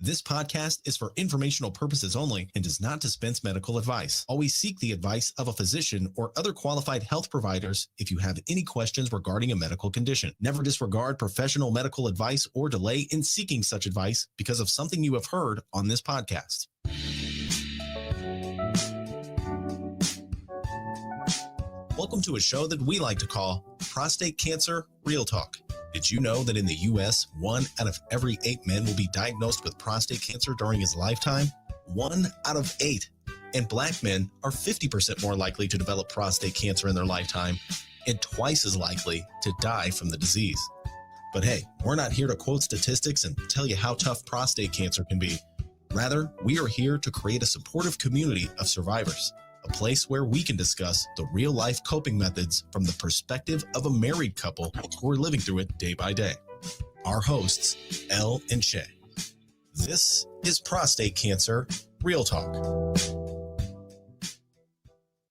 This podcast is for informational purposes only and does not dispense medical advice. Always seek the advice of a physician or other qualified health providers if you have any questions regarding a medical condition. Never disregard professional medical advice or delay in seeking such advice because of something you have heard on this podcast. Welcome to a show that we like to call Prostate Cancer Real Talk. Did you know that in the U.S., 1 out of every 8 men will be diagnosed with prostate cancer during his lifetime? 1 out of 8. And Black men are 50% more likely to develop prostate cancer in their lifetime and twice as likely to die from the disease. But hey, we're not here to quote statistics and tell you how tough prostate cancer can be. Rather, we are here to create a supportive community of survivors. A place where we can discuss the real-life coping methods from the perspective of a married couple who are living through it day by day. Our hosts, Elle and Shay. This is Prostate Cancer Real Talk.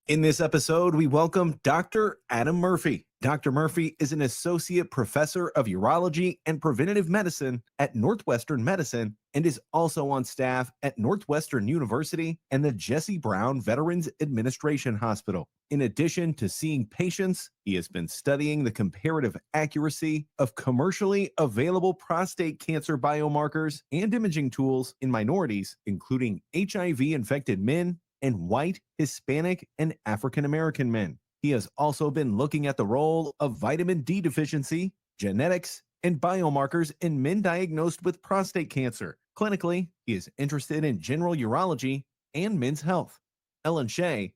In this episode, we welcome Dr. Adam Murphy. Dr. Murphy is an associate professor of urology and preventive medicine at Northwestern Medicine and is also on staff at Northwestern University and the Jesse Brown Veterans Administration Hospital. In addition to seeing patients, he has been studying the comparative accuracy of commercially available prostate cancer biomarkers and imaging tools in minorities, including HIV-infected men and white, Hispanic, and African American men. He has also been looking at the role of vitamin D deficiency, genetics, and biomarkers in men diagnosed with prostate cancer. Clinically, he is interested in general urology and men's health. Ellen Shay,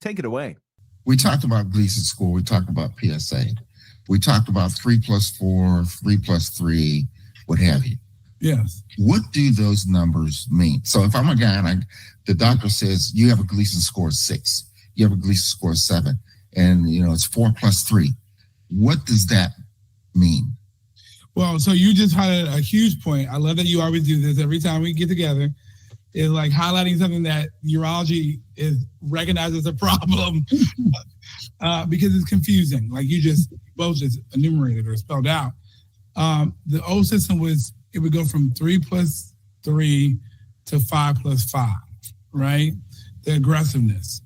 take it away. We talked about Gleason score. We talked about PSA. We talked about 3+4, 3+3, what have you. Yes. What do those numbers mean? So if I'm a guy and the doctor says you have a Gleason score of 6, you have a Gleason score of 7, and it's 4+3. What does that mean? Well, so you just highlighted a huge point. I love that you always do this every time we get together. It's like highlighting something that urology is recognized as a problem because it's confusing. Like you both just enumerated or spelled out. The old system it would go from 3+3 to 5+5, right? The aggressiveness.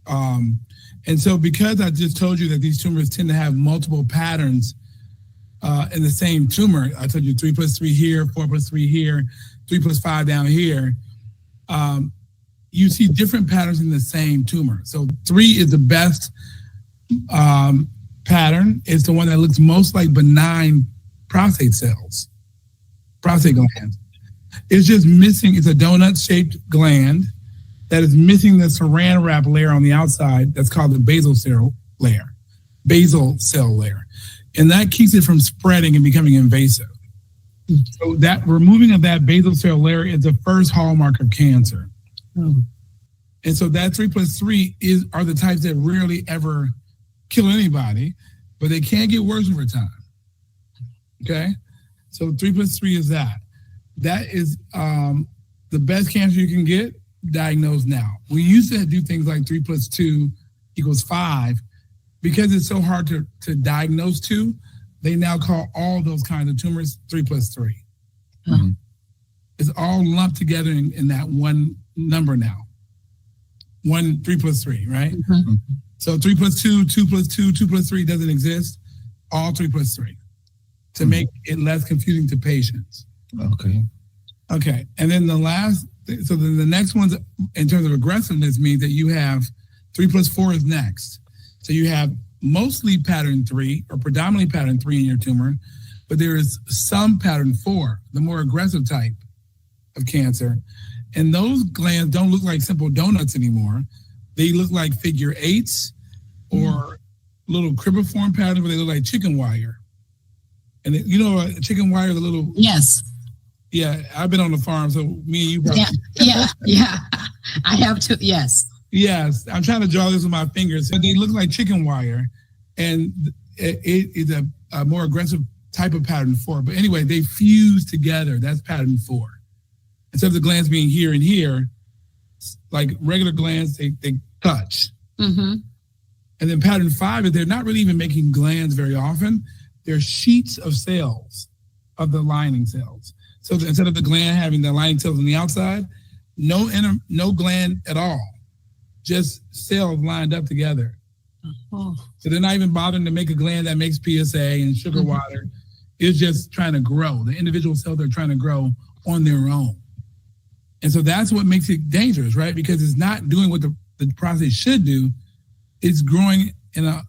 And so because I just told you that these tumors tend to have multiple patterns in the same tumor, I told you 3+3 here, 4+3 here, 3+5 down here, you see different patterns in the same tumor. So 3 is the best pattern. It's the one that looks most like benign prostate cells, prostate glands. It's just missing, it's a donut-shaped gland that is missing the saran wrap layer on the outside. That's called the basal cell layer. And that keeps it from spreading and becoming invasive. So that removing of that basal cell layer is the first hallmark of cancer. And so that 3+3 are the types that rarely ever kill anybody, but they can get worse over time. Okay? So 3+3 is that. That is the best cancer you can get diagnosed now. We used to do things like 3+2 = 5. Because it's so hard to diagnose 2, they now call all those kinds of tumors 3+3. Mm-hmm. It's all lumped together in that one number now. 3+3, right? Mm-hmm. So 3+2, 2+2, 2+3 doesn't exist. All 3+3 to make it less confusing to patients. Okay. And then the next ones in terms of aggressiveness means that you have 3+4 is next. So you have mostly pattern 3 or predominantly pattern 3 in your tumor, but there is some pattern 4, the more aggressive type of cancer. And those glands don't look like simple donuts anymore. They look like figure 8s or little cribriform patterns where they look like chicken wire. And a chicken wire is a little... Yes. Yeah, I've been on the farm, so me and you probably... Yeah. I have to, yes. Yes, I'm trying to draw this with my fingers. But they look like chicken wire, and it is a more aggressive type of pattern 4. But anyway, they fuse together. That's pattern 4. Instead of the glands being here and here, like regular glands, they touch. Mm-hmm. And then pattern 5 is they're not really even making glands very often. They're sheets of cells, of the lining cells. So instead of the gland having the lining cells on the outside, no gland at all, just cells lined up together. Oh. So they're not even bothering to make a gland that makes PSA and sugar water. It's just trying to grow. The individual cells are trying to grow on their own. And so that's what makes it dangerous, right? Because it's not doing what the prostate should do. It's growing in a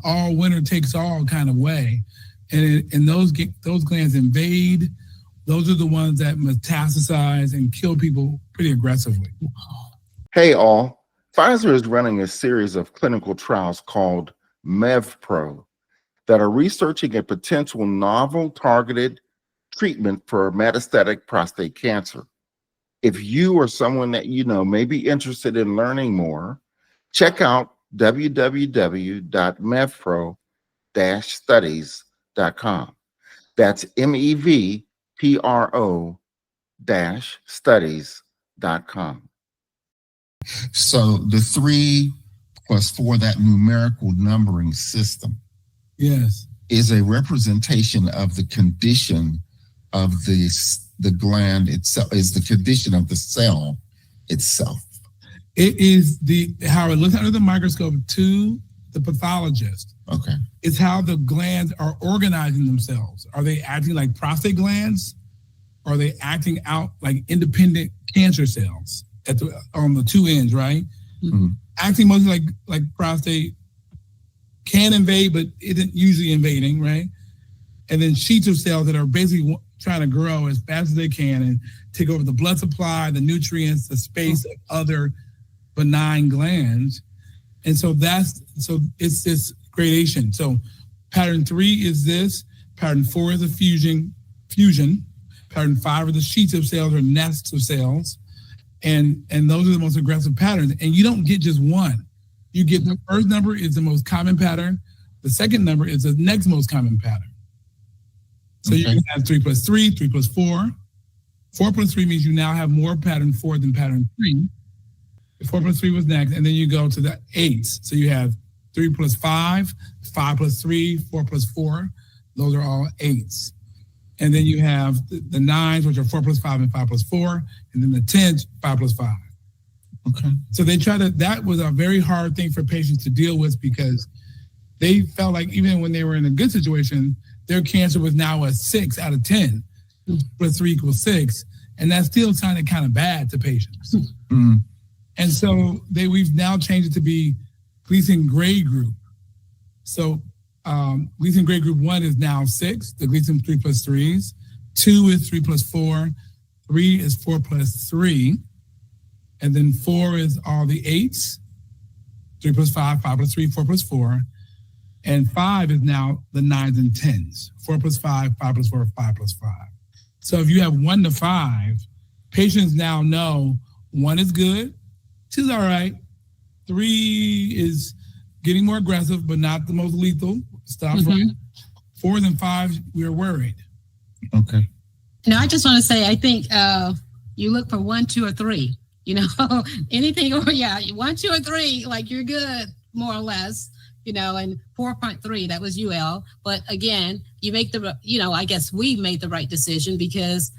all winner takes all kind of way. And those glands invade. Those are the ones that metastasize and kill people pretty aggressively. Hey all, Pfizer is running a series of clinical trials called MEVPro that are researching a potential novel targeted treatment for metastatic prostate cancer. If you or someone that you know may be interested in learning more, check out www.mevpro-studies.com. That's MEVPro-studies.com. So the 3 + 4, that numerical numbering system, Yes, is a representation of the condition of the gland itself, is the condition of the cell itself. it is how it looks under the microscope to the pathologist. Okay. It's how the glands are organizing themselves. Are they acting like prostate glands? Or are they acting out like independent cancer cells on the two ends, right? Mm-hmm. Acting mostly like prostate, can invade, but isn't usually invading, right? And then sheets of cells that are basically trying to grow as fast as they can and take over the blood supply, the nutrients, the space of other benign glands. And so it's this gradation. So pattern 3 is this, pattern 4 is a fusion, pattern 5 are the sheets of cells or nests of cells. And those are the most aggressive patterns. And you don't get just one. You get the first number is the most common pattern. The second number is the next most common pattern. So you can have 3 + 3, 3 + 4. 4 + 3 means you now have more pattern 4 than pattern 3. 4 + 3 was next, and then you go to the 8s. So you have 3 + 5, 5 + 3, 4 + 4. Those are all 8s. And then you have the 9s, which are 4 + 5 and 5 + 4, and then the 10s, 5 + 5. Okay. So that was a very hard thing for patients to deal with because they felt like even when they were in a good situation, their cancer was now a 6 out of 10, + 3 = 6. And that still sounded kind of bad to patients. Mm-hmm. And so we've now changed it to be Gleason grade group. So Gleason grade group 1 is now 6, the Gleason 3 + 3s. 2 is 3 + 4. 3 is 4 + 3. And then 4 is all the 8s, 3 + 5, 5 + 3, 4 + 4. And 5 is now the 9s and 10s, 4 + 5, 5 + 4, 5 + 5. So if you have 1 to 5, patients now know 1 is good, 2 is all right, 3 is getting more aggressive, but not the most lethal stuff. Right? 4 and 5, we're worried. Okay. No, I just want to say, I think you look for 1, 2, or 3. Anything, 1, 2, or 3, like you're good, more or less. And 4.3, that was UL. But again, you make I guess we made the right decision because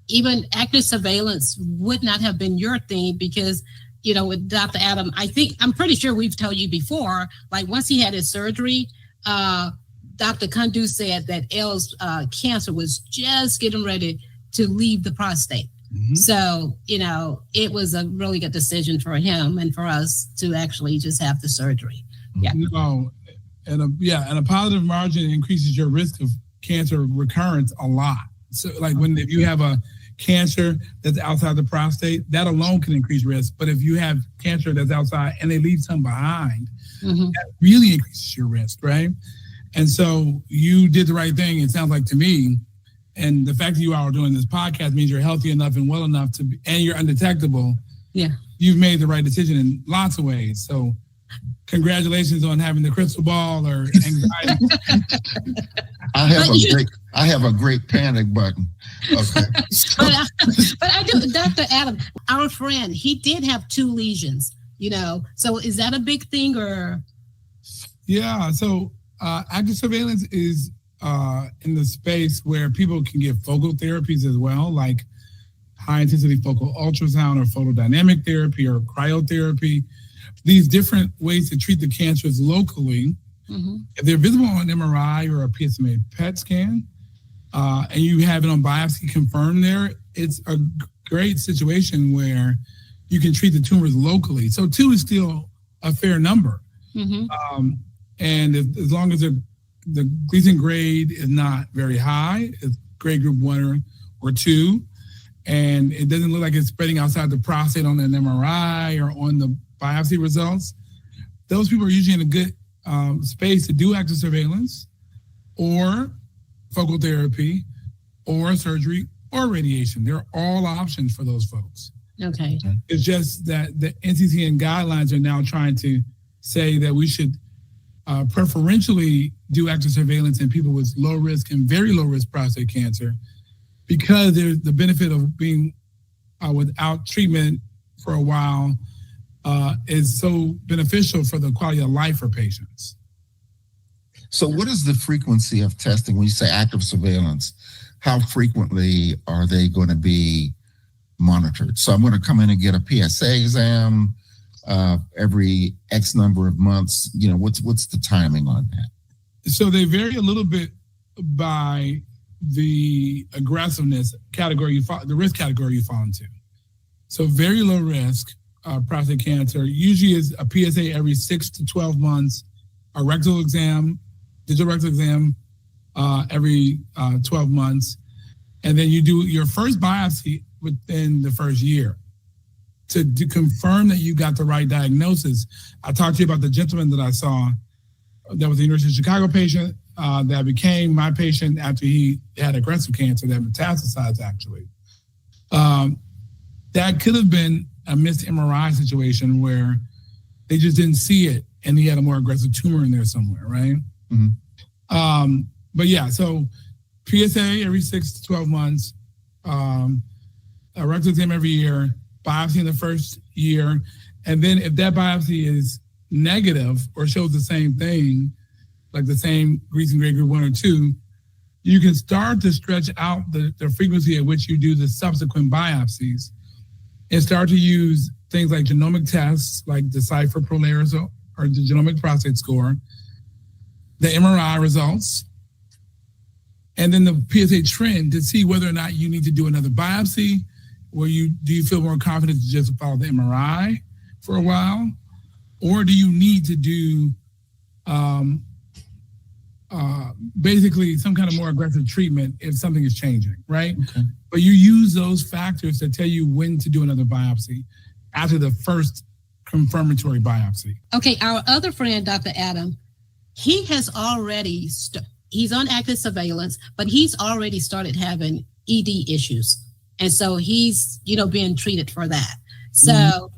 even active surveillance would not have been your thing because, with Dr. Adam, I'm pretty sure we've told you before, like once he had his surgery, Dr. Kundu said that L's cancer was just getting ready to leave the prostate. Mm-hmm. So, it was a really good decision for him and for us to actually just have the surgery. Yeah. And a positive margin increases your risk of cancer recurrence a lot. So if you have a cancer that's outside the prostate, that alone can increase risk. But if you have cancer that's outside and they leave some behind, that really increases your risk, right? And so you did the right thing, it sounds like to me. And the fact that you are doing this podcast means you're healthy enough and well enough and you're undetectable. Yeah. You've made the right decision in lots of ways. So congratulations on having the crystal ball or anxiety. I have a great panic button. Okay. but I do, Dr. Adam, our friend, he did have 2 lesions, so is that a big thing or? Yeah. So active surveillance is in the space where people can get focal therapies as well, like high intensity focal ultrasound or photodynamic therapy or cryotherapy. These different ways to treat the cancers locally. If they're visible on MRI or a PSMA PET scan, and you have it on biopsy confirmed there, it's a great situation where you can treat the tumors locally. So 2 is still a fair number. And as long as the Gleason grade is not very high, it's grade group 1 or 2, and it doesn't look like it's spreading outside the prostate on an MRI or on the biopsy results, those people are usually in a good space to do active surveillance or focal therapy or surgery or radiation. They're all options for those folks. Okay. It's just that the NCCN guidelines are now trying to say that we should preferentially do active surveillance in people with low risk and very low risk prostate cancer, because there's the benefit of being without treatment for a while is so beneficial for the quality of life for patients. So what is the frequency of testing when you say active surveillance? How frequently are they going to be monitored? So I'm going to come in and get a PSA exam every X number of months. What's the timing on that? So they vary a little bit by the aggressiveness category the risk category you fall into. So very low risk prostate cancer usually is a PSA every 6 to 12 months, a rectal exam, digital rectal exam every 12 months, and then you do your first biopsy within the first year to confirm that you got the right diagnosis. I talked to you about the gentleman that I saw that was a University of Chicago patient that became my patient after he had aggressive cancer that metastasized, actually. That could have been a missed MRI situation where they just didn't see it and he had a more aggressive tumor in there somewhere, right? But yeah, so PSA every 6 to 12 months, a rectal exam every year, biopsy in the first year, and then if that biopsy is negative or shows the same thing, like the same Gleason grade group 1 or 2, you can start to stretch out the frequency at which you do the subsequent biopsies and start to use things like genomic tests like Decipher Polaris or the genomic prostate score, the MRI results, and then the PSA trend to see whether or not you need to do another biopsy, do you feel more confident to just follow the MRI for a while, or do you need to do basically some kind of more aggressive treatment if something is changing, right? Okay. But you use those factors to tell you when to do another biopsy after the first confirmatory biopsy. Okay, our other friend, Dr. Adam, he has already, he's on active surveillance, but he's already started having ED issues. And so he's, being treated for that. So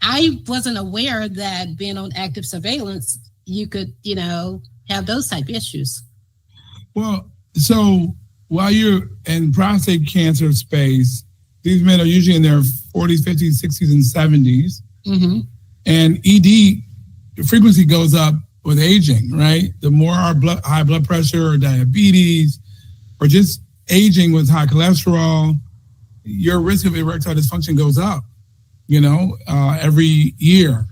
I wasn't aware that being on active surveillance, you could, have those type issues. Well, so while you're in prostate cancer space, these men are usually in their 40s, 50s, 60s, and 70s. And ED frequency goes up with aging, right? The more our high blood pressure or diabetes or just aging with high cholesterol, your risk of erectile dysfunction goes up, every year.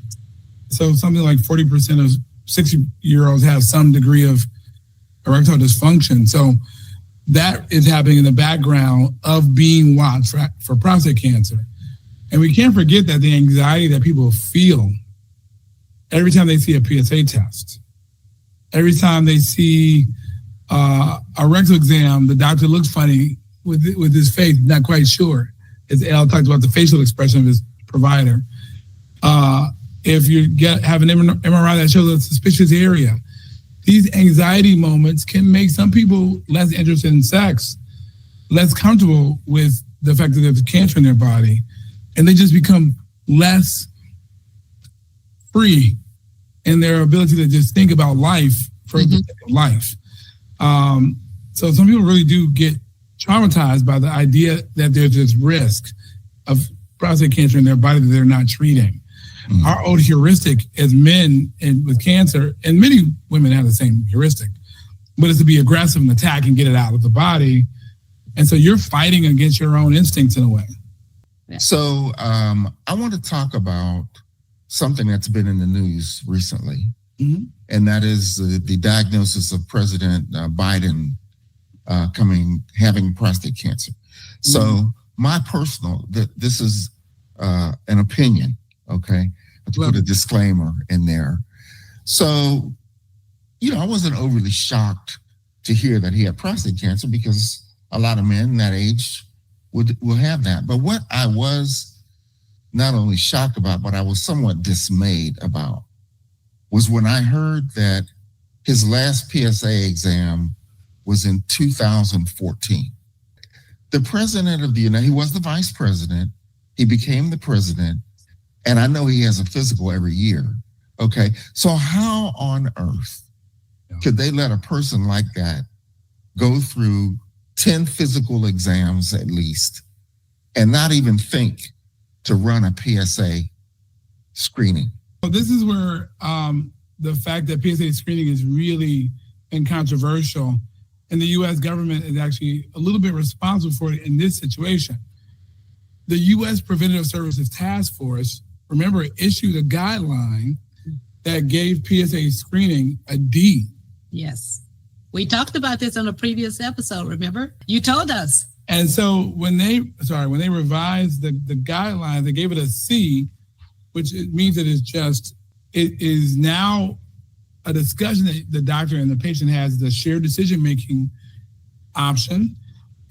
So something like 40% of 60-year-olds have some degree of erectile dysfunction. So that is happening in the background of being watched for prostate cancer. And we can't forget that the anxiety that people feel every time they see a PSA test, every time they see a rectal exam, the doctor looks funny with his face, not quite sure. As Al talked about the facial expression of his provider. If you have an MRI that shows a suspicious area, these anxiety moments can make some people less interested in sex, less comfortable with the fact that there's cancer in their body, and they just become less free in their ability to just think about life for life. So some people really do get traumatized by the idea that there's this risk of prostate cancer in their body that they're not treating. Our old heuristic as men with cancer, and many women have the same heuristic, but it's to be aggressive and attack and get it out of the body. And so you're fighting against your own instincts in a way. So I want to talk about something that's been in the news recently, and that is the diagnosis of President Biden having prostate cancer. So my personal, this is an opinion, okay? I have to put a disclaimer in there. So, I wasn't overly shocked to hear that he had prostate cancer because a lot of men that age will have that. But what I was not only shocked about, but I was somewhat dismayed about was when I heard that his last PSA exam was in 2014. The president of the United, he was the vice president, he became the president, and I know he has a physical every year. Okay, so how on earth could they let a person like that go through 10 physical exams at least and not even think to run a PSA screening? So this is where the fact that PSA screening is really been controversial, and the U.S. government is actually a little bit responsible for it in this situation. The U.S. Preventive Services Task Force, remember, issued a guideline that gave PSA screening a D. Yes. We talked about this on a previous episode, remember? You told us. And so when they revised the guidelines, they gave it a C, which means it is now a discussion that the doctor and the patient has, the shared decision-making option.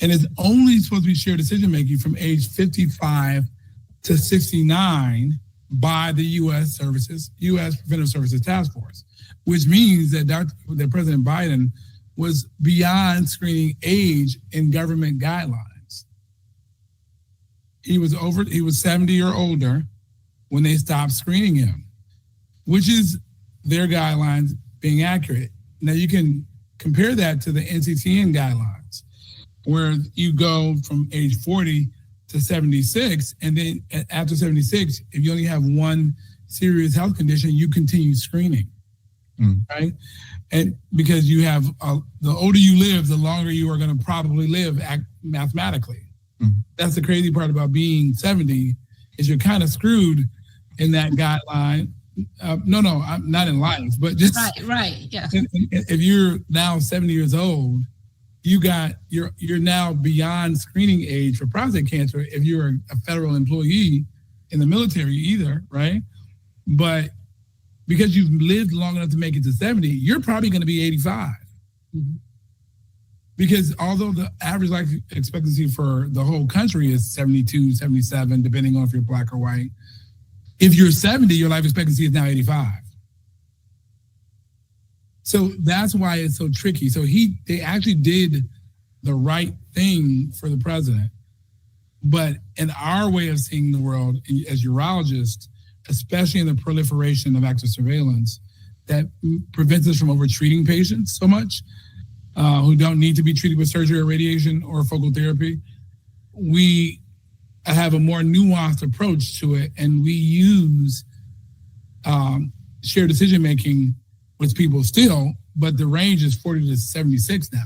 And it's only supposed to be shared decision-making from age 55 to 69 by the U.S. Preventive Services Task Force, which means that President Biden was beyond screening age in government guidelines. He was 70 or older when they stopped screening him, which is their guidelines being accurate. Now you can compare that to the NCCN guidelines, where you go from age 40 to 76, and then after 76, if you only have one serious health condition, you continue screening, right? And because you have, the older you live, the longer you are going to probably live mathematically. That's the crazy part about being 70, is you're kind of screwed in that guideline. No, I'm not in life, but just right, yeah. If you're now 70 years old, you're now beyond screening age for prostate cancer if you're a federal employee in the military either, right? But because you've lived long enough to make it to 70, you're probably going to be 85. Because although the average life expectancy for the whole country is 72, 77, depending on if you're black or white, if you're 70, your life expectancy is now 85. So that's why it's so tricky. So they actually did the right thing for the president. But in our way of seeing the world as urologists, especially in the proliferation of active surveillance, that prevents us from over-treating patients so much, who don't need to be treated with surgery or radiation or focal therapy, we have a more nuanced approach to it, and we use shared decision-making with people still, but the range is 40 to 76 now.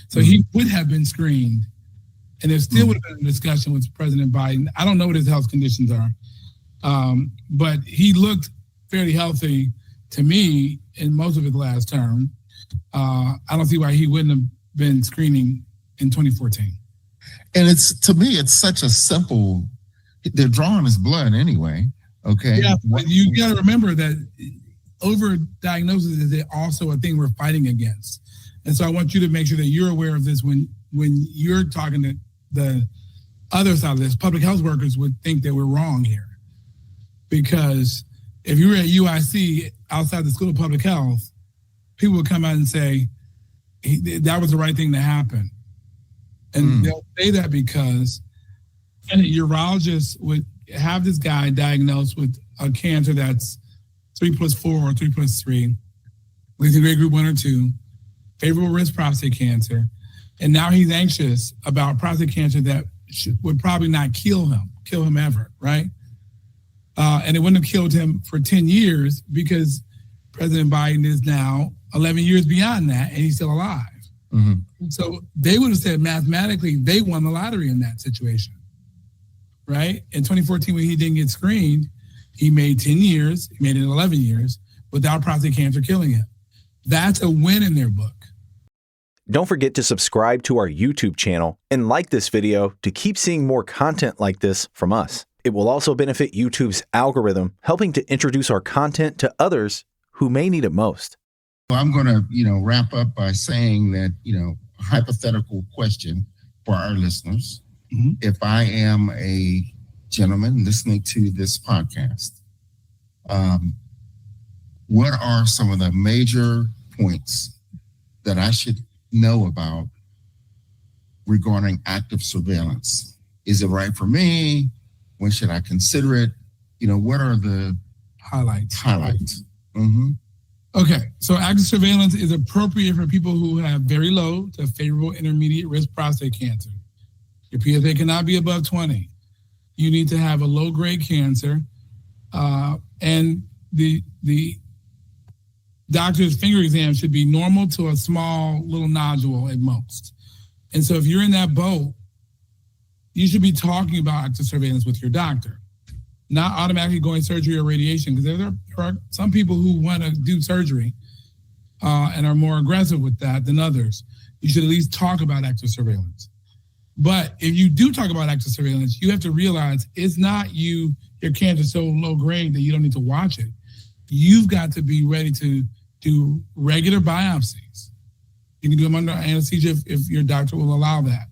So he would have been screened, and there still would have been a discussion with President Biden. I don't know what his health conditions are, but he looked fairly healthy to me in most of his last term. I don't see why he wouldn't have been screening in 2014. And to me, it's such a simple, they're drawing his blood anyway, okay? Yeah, but you got to remember that overdiagnosis is also a thing we're fighting against. And so I want you to make sure that you're aware of this when you're talking to the other side of this. Public health workers would think that we're wrong here. Because if you were at UIC outside the School of Public Health, people would come out and say, that was the right thing to happen. And they'll say that because a urologist would have this guy diagnosed with a cancer that's 3+4 or 3+3, leading grade group 1 or 2, favorable risk prostate cancer. And now he's anxious about prostate cancer that would probably not kill him ever, right? And it wouldn't have killed him for 10 years because President Biden is now 11 years beyond that, and he's still alive. Mm-hmm. So they would have said mathematically they won the lottery in that situation, right? In 2014, when he didn't get screened, he made 10 years, he made it 11 years without prostate cancer killing him. That's a win in their book. Don't forget to subscribe to our YouTube channel and like this video to keep seeing more content like this from us. It will also benefit YouTube's algorithm, helping to introduce our content to others who may need it most. Well, I'm going to, wrap up by saying that, a hypothetical question for our listeners. Mm-hmm. If I am a gentleman listening to this podcast, what are some of the major points that I should know about regarding active surveillance? Is it right for me? When should I consider it? What are the Highlights. Mm-hmm. Okay, so active surveillance is appropriate for people who have very low to favorable intermediate risk prostate cancer. Your PSA cannot be above 20. You need to have a low-grade cancer, and the doctor's finger exam should be normal to a small little nodule at most. And so if you're in that boat, you should be talking about active surveillance with your doctor, not automatically going surgery or radiation, because there are some people who want to do surgery and are more aggressive with that than others. You should at least talk about active surveillance. But if you do talk about active surveillance, you have to realize it's not your cancer so low grade that you don't need to watch it. You've got to be ready to do regular biopsies. You can do them under anesthesia if your doctor will allow that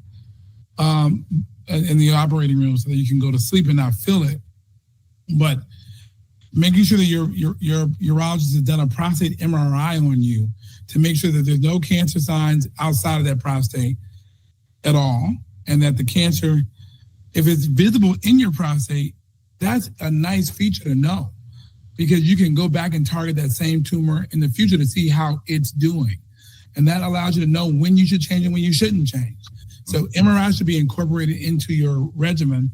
in the operating room so that you can go to sleep and not feel it. But making sure that your urologist has done a prostate MRI on you to make sure that there's no cancer signs outside of that prostate at all, and that the cancer, if it's visible in your prostate, that's a nice feature to know, because you can go back and target that same tumor in the future to see how it's doing. And that allows you to know when you should change and when you shouldn't change. So MRI should be incorporated into your regimen,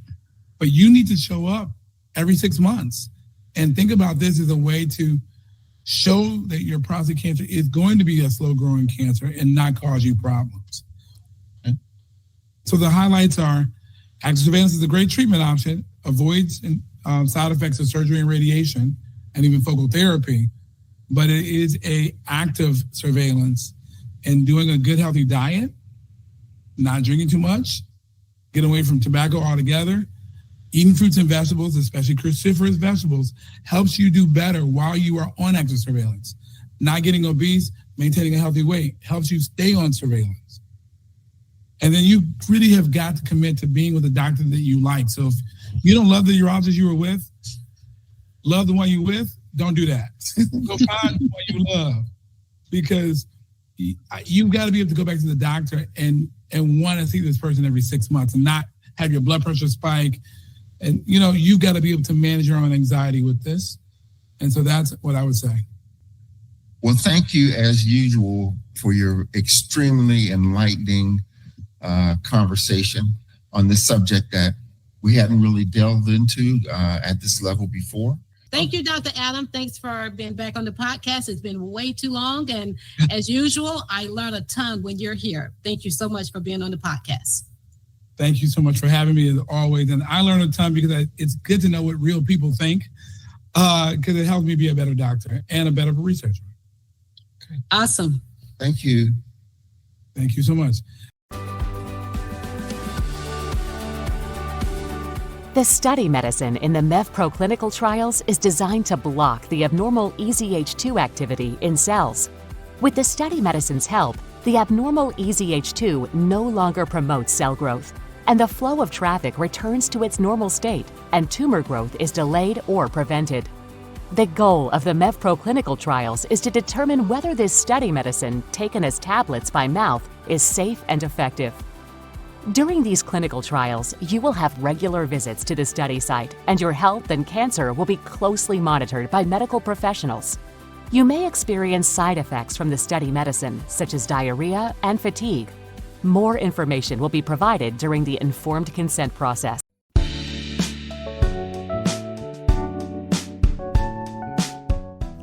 but you need to show up every 6 months and think about this as a way to show that your prostate cancer is going to be a slow-growing cancer and not cause you problems. Okay? So the highlights are active surveillance is a great treatment option, avoids side effects of surgery and radiation and even focal therapy, but it is a active surveillance, and doing a good, healthy diet, not drinking too much, get away from tobacco altogether, eating fruits and vegetables, especially cruciferous vegetables, helps you do better while you are on active surveillance. Not getting obese, maintaining a healthy weight, helps you stay on surveillance. And then you really have got to commit to being with a doctor that you like. So if you don't love the urologist you were with, love the one you're with, don't do that. Go find the one you love, because you've got to be able to go back to the doctor and want to see this person every 6 months and not have your blood pressure spike. And, you've got to be able to manage your own anxiety with this. And so that's what I would say. Well, thank you, as usual, for your extremely enlightening conversation on this subject that we hadn't really delved into at this level before. Thank you, Dr. Adam. Thanks for being back on the podcast. It's been way too long. And as usual, I learn a ton when you're here. Thank you so much for being on the podcast. Thank you so much for having me, as always. And I learn a ton because it's good to know what real people think, because it helps me be a better doctor and a better researcher. Okay. Awesome. Thank you. Thank you so much. The study medicine in the MEVPro clinical trials is designed to block the abnormal EZH2 activity in cells. With the study medicine's help, the abnormal EZH2 no longer promotes cell growth, and the flow of traffic returns to its normal state, and tumor growth is delayed or prevented. The goal of the MEVPro clinical trials is to determine whether this study medicine, taken as tablets by mouth, is safe and effective. During these clinical trials, you will have regular visits to the study site, and your health and cancer will be closely monitored by medical professionals. You may experience side effects from the study medicine, such as diarrhea and fatigue. More information will be provided during the informed consent process.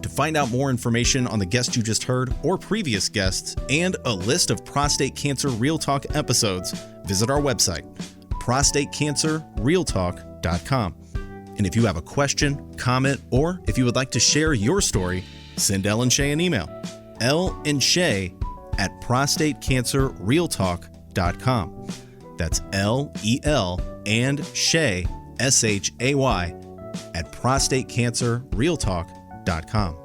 To find out more information on the guest you just heard or previous guests and a list of Prostate Cancer Real Talk episodes, visit our website, prostatecancerrealtalk.com. And if you have a question, comment, or if you would like to share your story, send Elle and Shay an email, ellandshay@prostatecancerrealtalk.com. That's LEL and Shay, SHAY, at prostatecancerrealtalk.com.